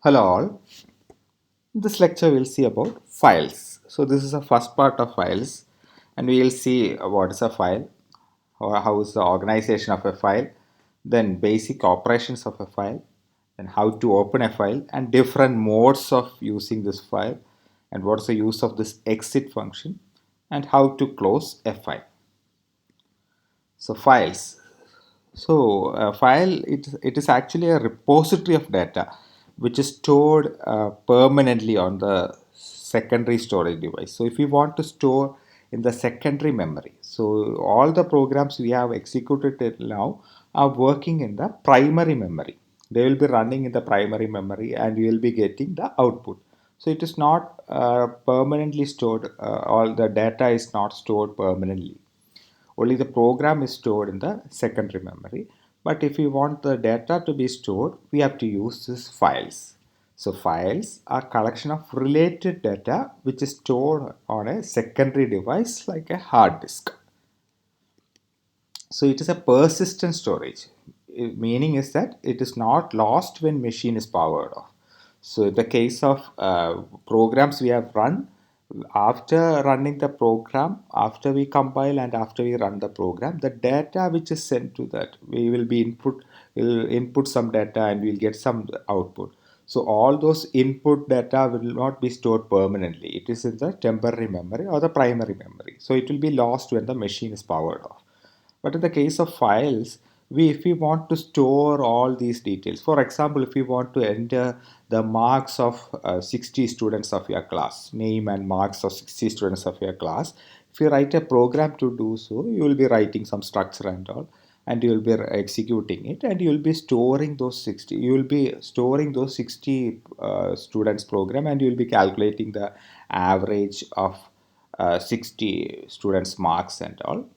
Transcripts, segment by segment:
Hello all. In this lecture we'll see about files. So this is the first part of files and we will see what is a file or how is the organization of a file, then basic operations of a file, and how to open a file and different modes of using this file and what's the use of this exit function and how to close a file. So files. So a file it is actually a repository of data which is stored permanently on the secondary storage device. So if we want to store in the secondary memory, so all the programs we have executed till now are working in the primary memory. They will be running in the primary memory and you will be getting the output. So it is not permanently stored. All the data is not stored permanently. Only the program is stored in the secondary memory. But if we want the data to be stored, we have to use these files. So files are collection of related data which is stored on a secondary device like a hard disk. So it is a persistent storage. Meaning is that it is not lost when machine is powered off. So in the case of programs we have run, after running the program, after we compile and after we run the program, the data which is sent to that, we will be will input some data and we'll get some output. So all those input data will not be stored permanently. It is in the temporary memory or the primary memory. So it will be lost when the machine is powered off. But in the case of files, if we want to store all these details, for example, if we want to enter the marks of 60 students of your class, name and marks of 60 students of your class, if you write a program to do so, you will be writing some structure and all, and you will be executing it, and you will be storing those 60. You will be storing those 60 students program, and you will be calculating the average of 60 students marks and all.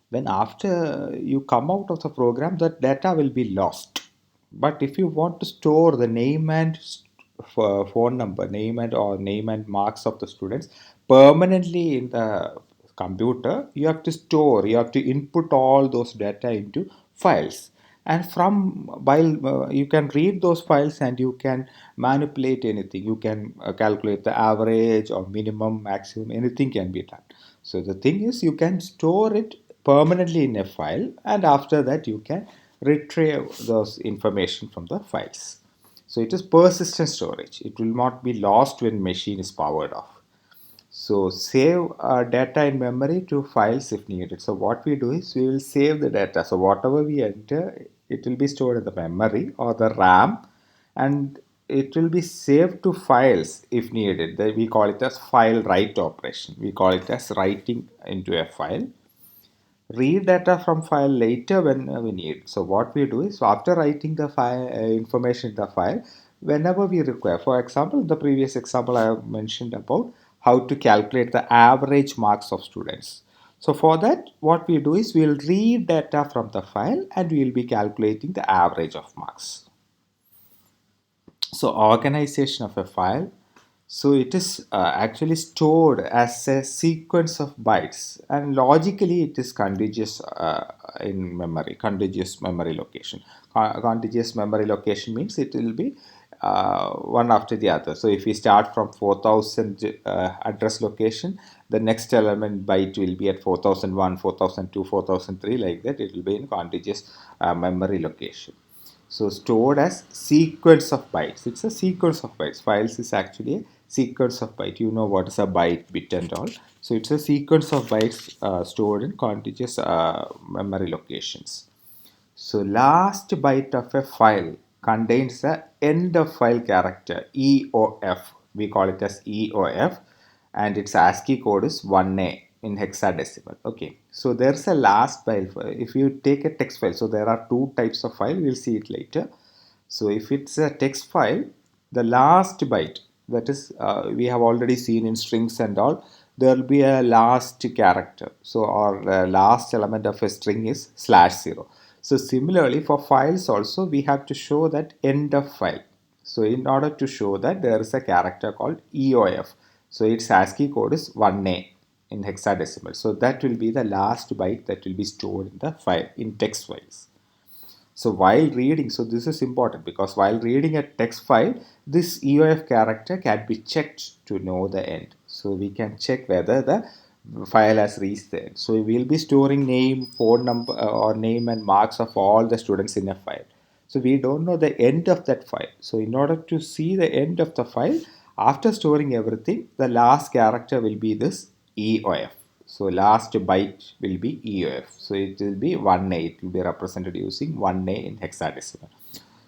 Then after you come out of the program, the data will be lost. But if you want to store the name and phone number, name and marks of the students permanently in the computer, you have to input all those data into files. And from while you can read those files and you can manipulate anything. You can calculate the average or minimum, maximum, anything can be done. So the thing is, you can store it permanently in a file, and after that you can retrieve those information from the files. So it is persistent storage. It will not be lost when machine is powered off. So save data in memory to files if needed. So what we do is we will save the data. So whatever we enter, it will be stored in the memory or the RAM, and it will be saved to files if needed. We call it as file write operation. We call it as writing into a file. Read data from file later when we need. So what we do is, so after writing the file information in the file, whenever we require, for example, the previous example I have mentioned about how to calculate the average marks of students. So for that, what we do is we'll read data from the file and we'll be calculating the average of marks. So organization of a file, so it is actually stored as a sequence of bytes, and logically it is contiguous in memory, contiguous memory location. Contiguous memory location means it will be one after the other. So if we start from 4000 address location, the next element byte will be at 4001, 4002, 4003, like that. It will be in contiguous memory location. So stored as sequence of bytes. It's a sequence of bytes. Files is actually a sequence of bytes. You know what is a byte, bit and all. So it's a sequence of bytes stored in contiguous memory locations. So last byte of a file contains the end of file character EOF. We call it as EOF, and its ASCII code is 1A in hexadecimal. Okay, so there's a last file. If you take a text file, so there are two types of file. We'll see it later. So if it's a text file, the last byte, that is we have already seen in strings and all, there will be a last character. So our last element of a string is /0. So similarly for files also, we have to show that end of file. So in order to show that, there is a character called EOF. So its ASCII code is 1A in hexadecimal. So that will be the last byte that will be stored in the file, in text files. So while reading, so this is important because while reading a text file, this EOF character can be checked to know the end. So we can check whether the file has reached the end. So we will be storing name, phone number, or name and marks of all the students in a file. So we don't know the end of that file. So in order to see the end of the file, after storing everything, the last character will be this EOF. So last byte will be EOF. So it will be 1A. It will be represented using 1A in hexadecimal.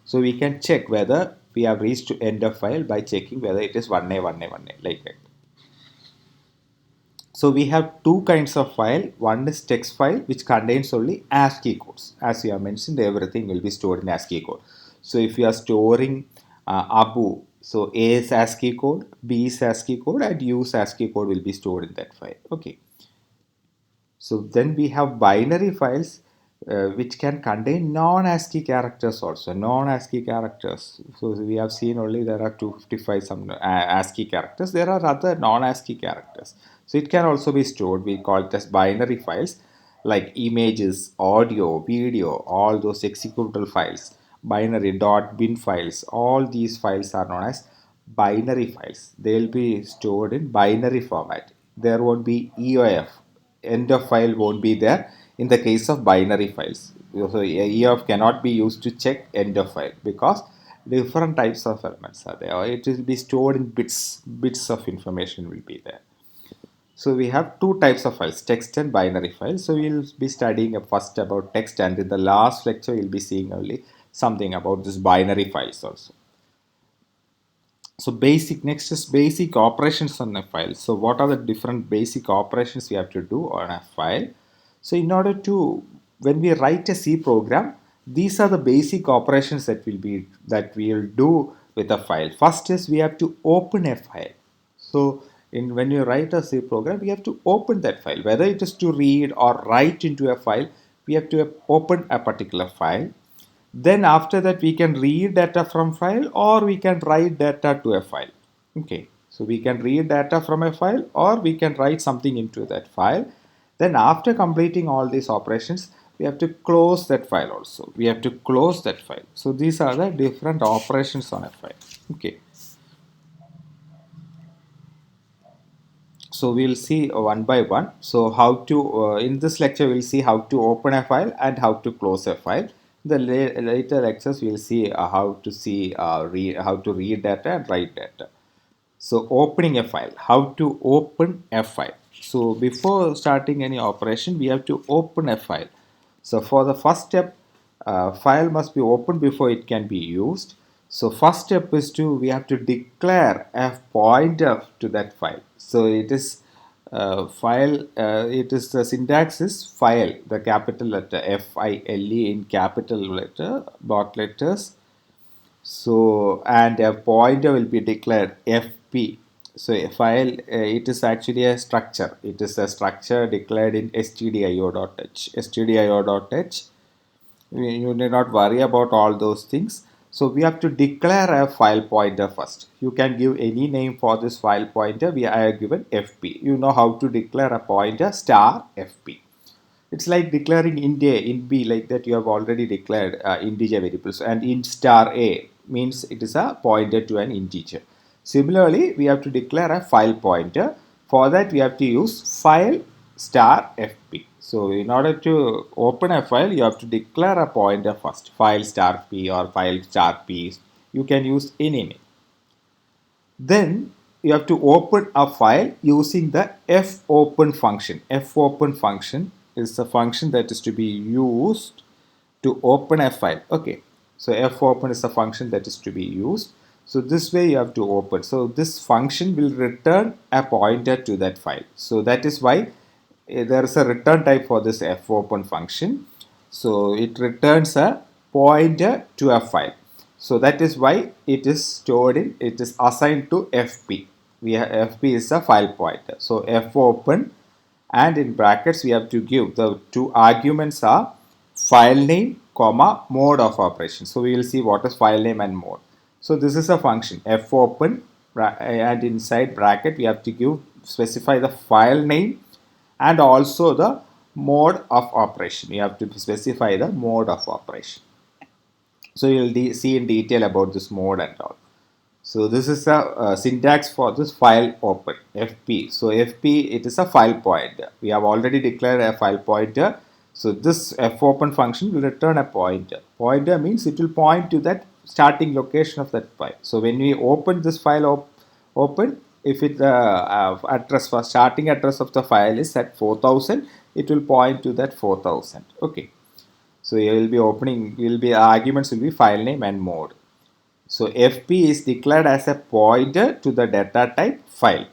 So we can check whether we have reached to end of file by checking whether it is 1A, 1A, 1A, like that. So we have two kinds of file. One is text file which contains only ASCII codes. As you have mentioned, everything will be stored in ASCII code. So if you are storing Abu, so A is ASCII code, B is ASCII code, and U's ASCII code will be stored in that file. Okay. So then we have binary files which can contain non-ASCII characters also. Non-ASCII characters. So we have seen only there are 255 some ASCII characters. There are other non-ASCII characters. So it can also be stored. We call it as binary files like images, audio, video, all those executable files, binary .bin files. All these files are known as binary files. They will be stored in binary format. There won't be EOF, end of file won't be there in the case of binary files. So EOF cannot be used to check end of file because different types of elements are there. It will be stored in bits of information will be there. So we have two types of files, text and binary files. So we'll be studying first about text, and in the last lecture you'll be seeing only something about this binary files also. So next is basic operations on a file. So what are the different basic operations we have to do on a file? So in order to, when we write a C program, these are the basic operations that we'll do with a file. First is we have to open a file. So when you write a C program, we have to open that file. Whether it is to read or write into a file, we have to open a particular file. Then after that we can read data from file or we can write data to a file. Okay, so we can read data from a file or we can write something into that file. Then after completing all these operations, we have to close that file also. We have to close that file. So these are the different operations on a file. Okay. So we'll see one by one. So how to, in this lecture, we'll see how to open a file and how to close a file. The later lectures, we'll see how to read data and write data. So opening a file, how to open a file. So before starting any operation, we have to open a file. So for the first step, file must be opened before it can be used. So first step is we have to declare a pointer to that file. So it is file, it is the syntax is file, the capital letter F-I-L-E in capital letter, block letters. So and a pointer will be declared FP. So a file, it is actually a structure. It is a structure declared in stdio.h. stdio.h. You need not worry about all those things. So we have to declare a file pointer first. You can give any name for this file pointer. I have given FP. You know how to declare a pointer star FP. It's like declaring int A, int B, like that you have already declared integer variables, and int star A means it is a pointer to an integer. Similarly, we have to declare a file pointer. For that, we have to use file star FP. So in order to open a file, you have to declare a pointer first, file star P or file star P. You can use any name. Then you have to open a file using the fopen function. Fopen function is the function that is to be used to open a file. Okay, so fopen is the function that is to be used. So this way you have to open. So this function will return a pointer to that file. So that is why there is a return type for this fopen function. So it returns a pointer to a file. So that is why it is stored in, it is assigned to FP. FP is a file pointer. So fopen, and in brackets we have to give the two arguments are file name comma mode of operation. So we will see what is file name and mode. So this is a function fopen, and inside bracket we have to specify the file name and also the mode of operation. You have to specify the mode of operation. So you'll see in detail about this mode and all. So this is a syntax for this file open fp. So fp, it is a file pointer. We have already declared a file pointer. So this fopen function will return a pointer. Pointer means it will point to that starting location of that file. So when we open this file open, if it address for starting address of the file is at 4000, it will point to that 4000. Okay. So you will be opening, will be arguments will be file name and mode. So fp is declared as a pointer to the data type file.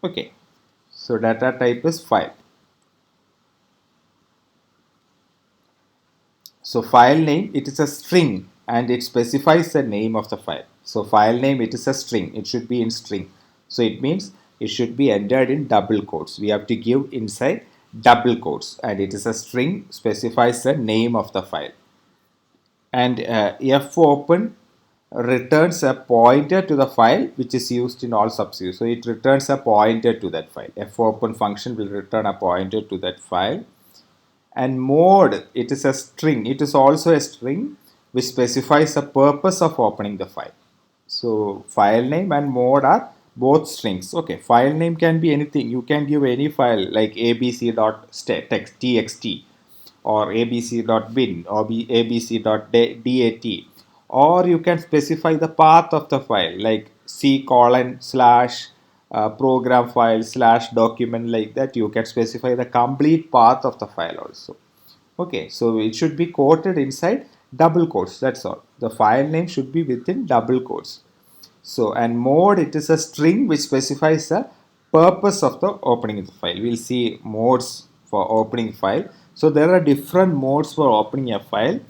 Okay. So data type is file. So file name, it is a string and it specifies the name of the file. So file name, it is a string. It should be in string. So it means it should be entered in double quotes. We have to give inside double quotes, and it is a string, specifies the name of the file. And fopen returns a pointer to the file which is used in all substitutes. So it returns a pointer to that file. Fopen function will return a pointer to that file. And mode, it is a string. It is also a string which specifies the purpose of opening the file. So file name and mode are both strings. Okay, file name can be anything. You can give any file like abc.txt or abc.bin or abc.dat, or you can specify the path of the file like c colon slash program file slash document, like that. You can specify the complete path of the file also. Okay, so it should be quoted inside double quotes. That's all. The file name should be within double quotes. So, and mode, it is a string which specifies the purpose of the opening of the file. We'll see modes for opening file. So there are different modes for opening a file.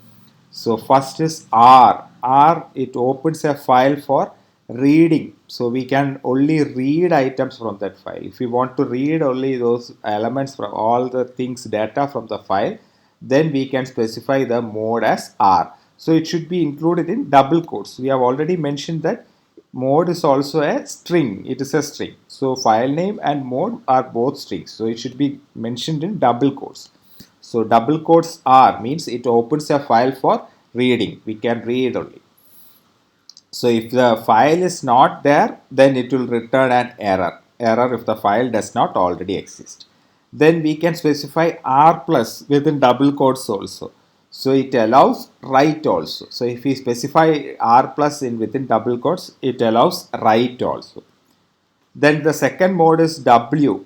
So first is R. R, it opens a file for reading. So we can only read items from that file. If we want to read only those elements from all the things data from the file, then we can specify the mode as R. So it should be included in double quotes. We have already mentioned that mode is also a string. It is a string. So file name and mode are both strings. So it should be mentioned in double quotes. So double quotes R means it opens a file for reading. We can read only. So if the file is not there, then it will return an error. Error if the file does not already exist. Then we can specify R plus within double quotes also. So it allows write also. So if we specify R plus in within double quotes, it allows write also. Then the second mode is W.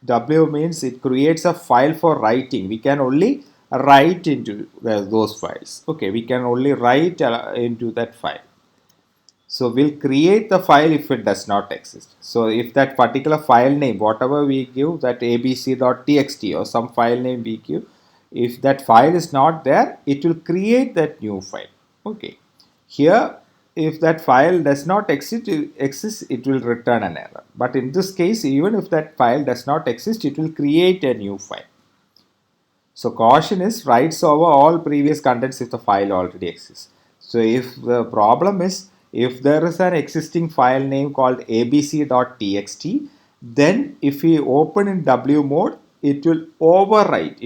W means it creates a file for writing. We can only write into those files. Okay, we can only write into that file. So we'll create the file if it does not exist. So if that particular file name, whatever we give, that abc.txt or some file name we give, if that file is not there, it will create that new file. Okay. Here, if that file does not exist, it will return an error. But in this case, even if that file does not exist, it will create a new file. So caution is writes over all previous contents if the file already exists. So if the problem is, if there is an existing file name called abc.txt, then if we open in W mode, it will overwrite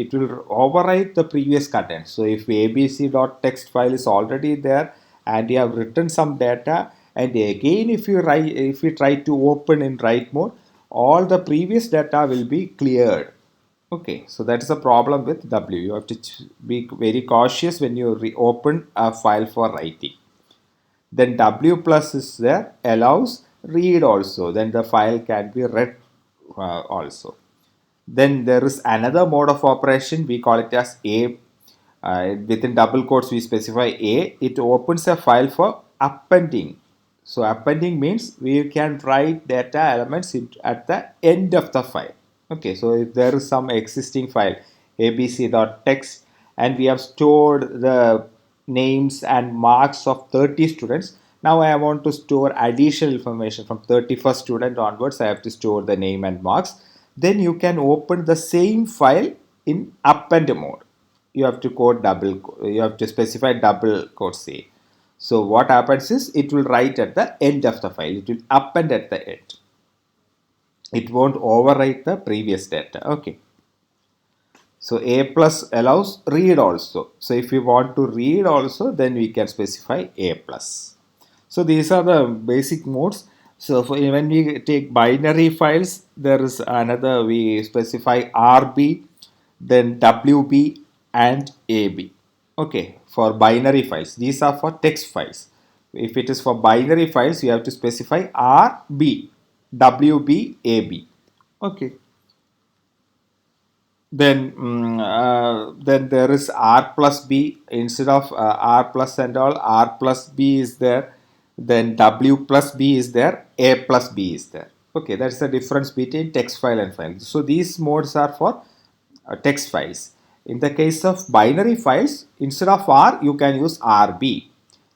the previous content. So if abc.text file is already there and you have written some data, and again if you try to open in write mode, all the previous data will be cleared. Okay, so that is a problem with W. You have to be very cautious when you reopen a file for writing. Then W plus is there, allows read also. Then the file can be read also. Then there is another mode of operation. We call it as A. Within double quotes, we specify A. It opens a file for appending. So appending means we can write data elements at the end of the file. Okay, so if there is some existing file abc.text and we have stored the names and marks of 30 students, now I want to store additional information from 31st student onwards. I have to store the name and marks. Then you can open the same file in append mode. You have to you have to specify double quotes A. So what happens is it will write at the end of the file. It will append at the end. It won't overwrite the previous data. Okay. So a plus allows read also. So if we want to read also, then we can specify a plus. So these are the basic modes. So when we take binary files, there is another, we specify RB, then WB and AB. Okay, for binary files. These are for text files. If it is for binary files, you have to specify RB, WB, AB. Okay. Then there is R plus B instead of R plus and all. R plus B is there. Then W plus B is there. A plus B is there. Okay, that's the difference between text file and file. So these modes are for text files. In the case of binary files, instead of R, you can use RB.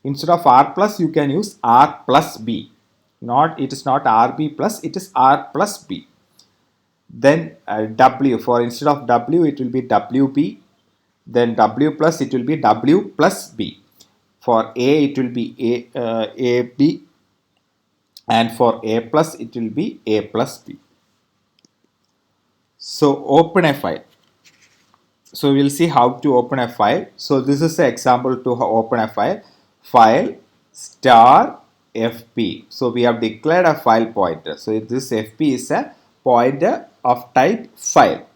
Instead of R plus, you can use R plus B. Not, it is not RB plus, it is R plus B. Then W, for instead of W it will be WB, then W plus it will be W plus B. For A it will be AB, and for A plus it will be A plus B. So open a file. So we'll see how to open a file. So this is an example to open a file. File star FP. So we have declared a file pointer. So this FP is a pointer of type file.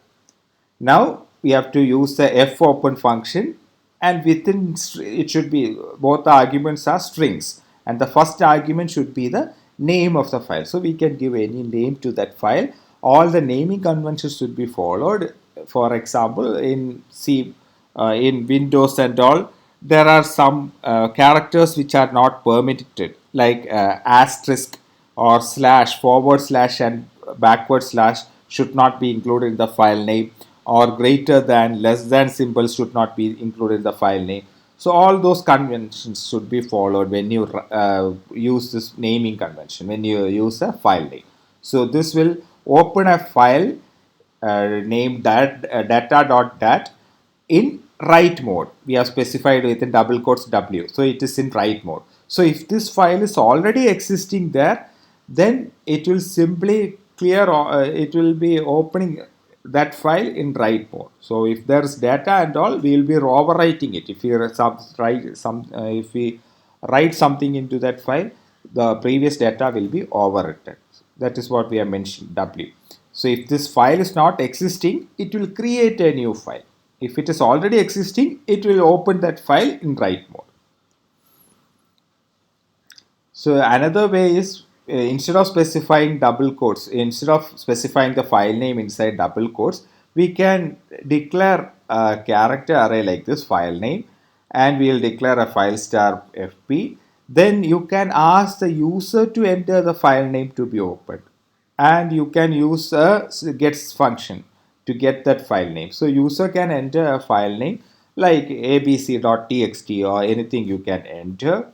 Now we have to use the fopen function, and within it should be, both the arguments are strings, and the first argument should be the name of the file. So we can give any name to that file. All the naming conventions should be followed. For example, in C, in Windows and all, there are some characters which are not permitted, like asterisk or slash, forward slash and backward slash should not be included in the file name, or greater than, less than symbols should not be included in the file name. So all those conventions should be followed when you use this naming convention, when you use a file name. So this will open a file named data.dat in write mode. We have specified within double quotes W. So it is in write mode. So if this file is already existing there, then it will simply clear, it will be opening that file in write mode. So if there is data and all, we will be overwriting it. If we write something into that file, the previous data will be overwritten. That is what we have mentioned, W. So if this file is not existing, it will create a new file. If it is already existing, it will open that file in write mode. So another way is, instead of specifying double quotes, instead of specifying the file name inside double quotes, we can declare a character array like this, file name, and we will declare a file star FP. Then you can ask the user to enter the file name to be opened, and you can use a gets function to get that file name. So user can enter a file name like abc.txt or anything you can enter,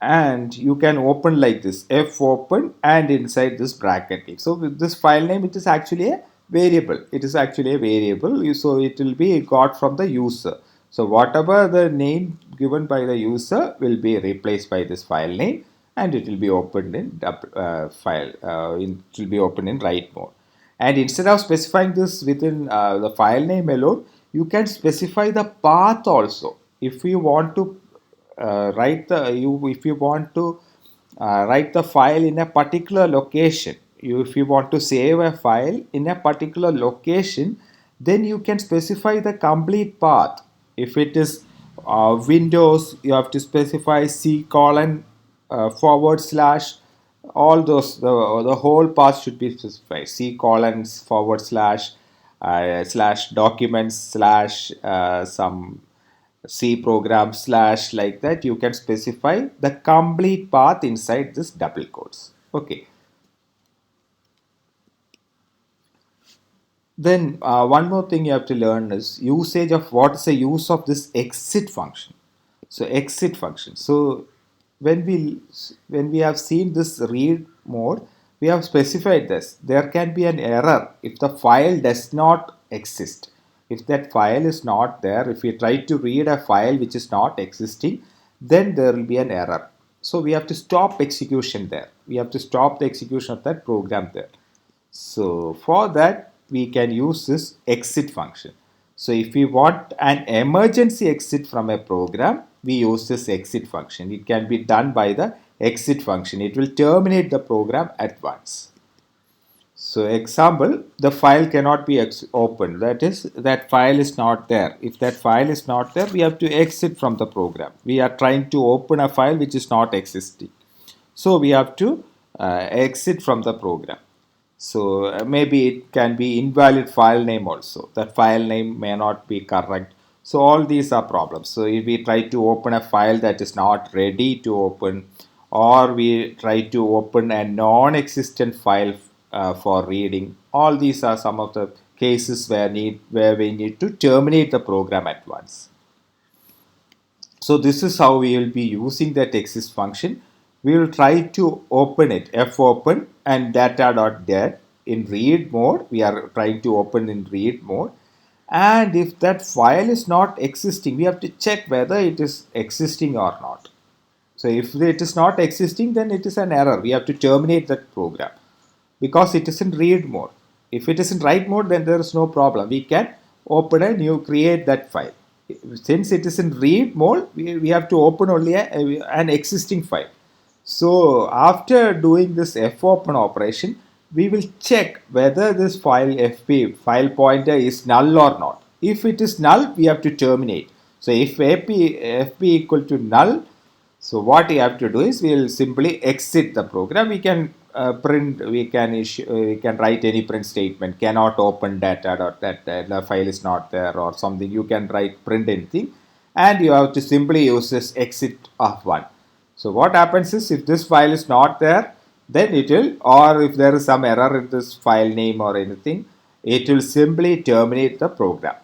and you can open like this, fopen, and inside this bracket. So with this file name, it is actually a variable. It is actually a variable, so it will be got from the user. So whatever the name given by the user will be replaced by this file name, and it will be opened in it will be opened in write mode. And instead of specifying this within the file name alone, you can specify the path also. If you want to if you want to write the file in a particular location, if you want to save a file in a particular location, then you can specify the complete path. If it is Windows, you have to specify C colon forward slash, all those, the whole path should be specified, C colons forward slash slash documents slash some C program slash, like that. You can specify the complete path inside this double quotes. Okay. Then one more thing you have to learn is usage of, what is the use of this exit function. So exit function. So when we have seen this read mode, we have specified this. There can be an error if the file does not exist. If that file is not there, if we try to read a file which is not existing, then there will be an error. So we have to stop execution there. We have to stop the execution of that program there. So for that, we can use this exit function. So if we want an emergency exit from a program, we use this exit function. It can be done by the exit function. It will terminate the program at once. So example, the file cannot be opened. That is, that file is not there. If that file is not there, we have to exit from the program. We are trying to open a file which is not existing. So we have to exit from the program. So maybe it can be invalid file name also. That file name may not be correct. So all these are problems. So if we try to open a file that is not ready to open, or we try to open a non-existent file for reading, all these are some of the cases where we need to terminate the program at once. So this is how we will be using that exist function. We will try to open it, fopen and data.get in read mode. We are trying to open in read mode. And if that file is not existing, we have to check whether it is existing or not. So if it is not existing, then it is an error. We have to terminate that program because it is in read mode. If it is in write mode, then there is no problem. We can open a new, create that file. Since it is in read mode, we have to open only an existing file. So after doing this fopen operation, we will check whether this file fp file pointer is null or not. If it is null, we have to terminate. So if fp equal to null, so what you have to do is we will simply exit the program. We can print, we can write any print statement, cannot open data dot that the file is not there or something. You can write print anything, and you have to simply use this exit of one. So what happens is if this file is not there, then it will, or if there is some error in this file name or anything, it will simply terminate the program.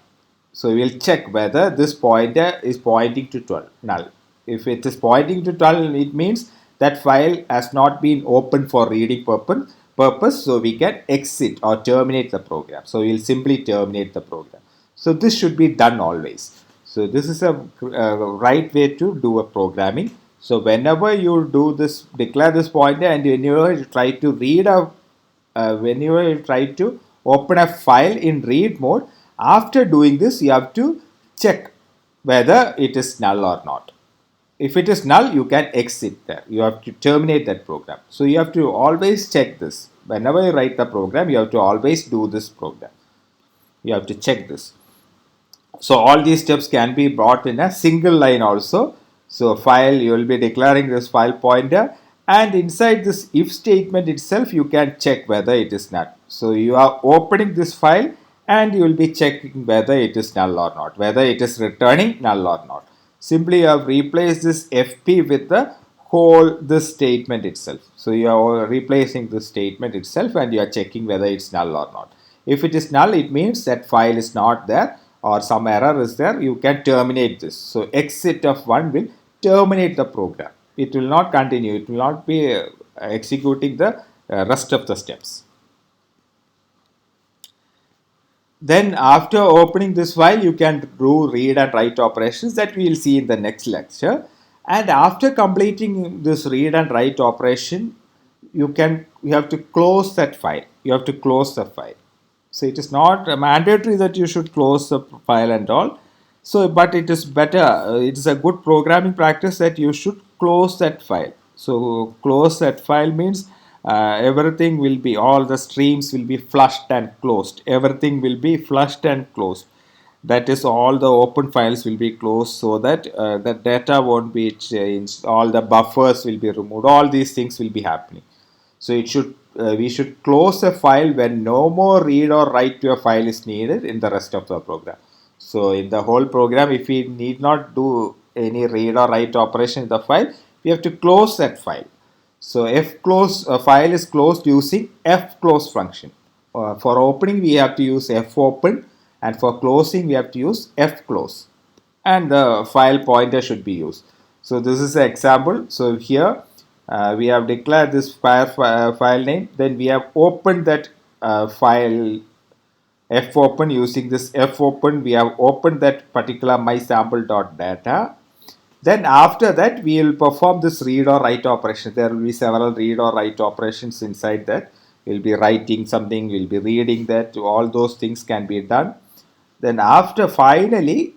So we will check whether this pointer is pointing to null. If it is pointing to null, it means that file has not been opened for reading purpose. So we can exit or terminate the program. So we will simply terminate the program. So this should be done always. So this is a right way to do a programming. So whenever you do this, declare this pointer, and whenever you try to whenever you try to open a file in read mode, after doing this, you have to check whether it is null or not. If it is null, you can exit there. You have to terminate that program. So you have to always check this. Whenever you write the program, you have to always do this program. You have to check this. So all these steps can be brought in a single line also. So file, you will be declaring this file pointer, and inside this if statement itself, you can check whether it is null. So you are opening this file and you will be checking whether it is null or not, whether it is returning null or not. Simply you have replaced this fp with the whole this statement itself. So you are replacing this statement itself and you are checking whether it's null or not. If it is null, it means that file is not there or some error is there. You can terminate this. So exit of one will terminate the program. It will not continue. It will not be executing the rest of the steps. Then after opening this file, you can do read and write operations that we will see in the next lecture. And after completing this read and write operation, you have to close that file. You have to close the file. So it is not mandatory that you should close the file and all. So, but it is better. It is a good programming practice that you should close that file. So close that file means everything will be, all the streams will be flushed and closed. Everything will be flushed and closed. That is, all the open files will be closed so that the data won't be changed. All the buffers will be removed. All these things will be happening. So it should we should close a file when no more read or write to a file is needed in the rest of the program. So in the whole program, if we need not do any read or write operation in the file, we have to close that file. So fclose file is closed using fclose function. For opening, we have to use fopen, and for closing, we have to use fclose, and the file pointer should be used. So this is an example. So here we have declared this file name. Then we have opened that file fopen using this fopen. We have opened that particular mysample.data. Then after that, we will perform this read or write operation. There will be several read or write operations inside that. We'll be writing something, we'll be reading that. All those things can be done. Then after finally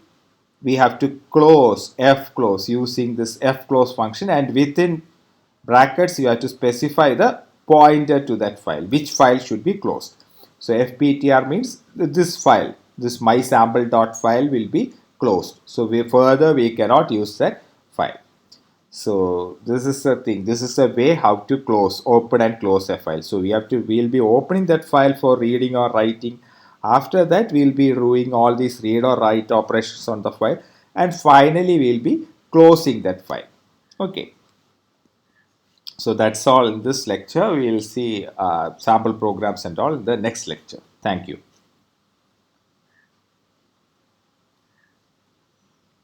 we have to close f close using this f close function, and within brackets you have to specify the pointer to that file, which file should be closed. So fptr means this file, this my sample dot file will be closed. So we cannot use that file. So this is a thing. This is a way how to open and close a file. So we'll be opening that file for reading or writing. After that, we'll be doing all these read or write operations on the file, and finally we'll be closing that file. Okay. So that's all in this lecture. We'll see sample programs and all in the next lecture. Thank you.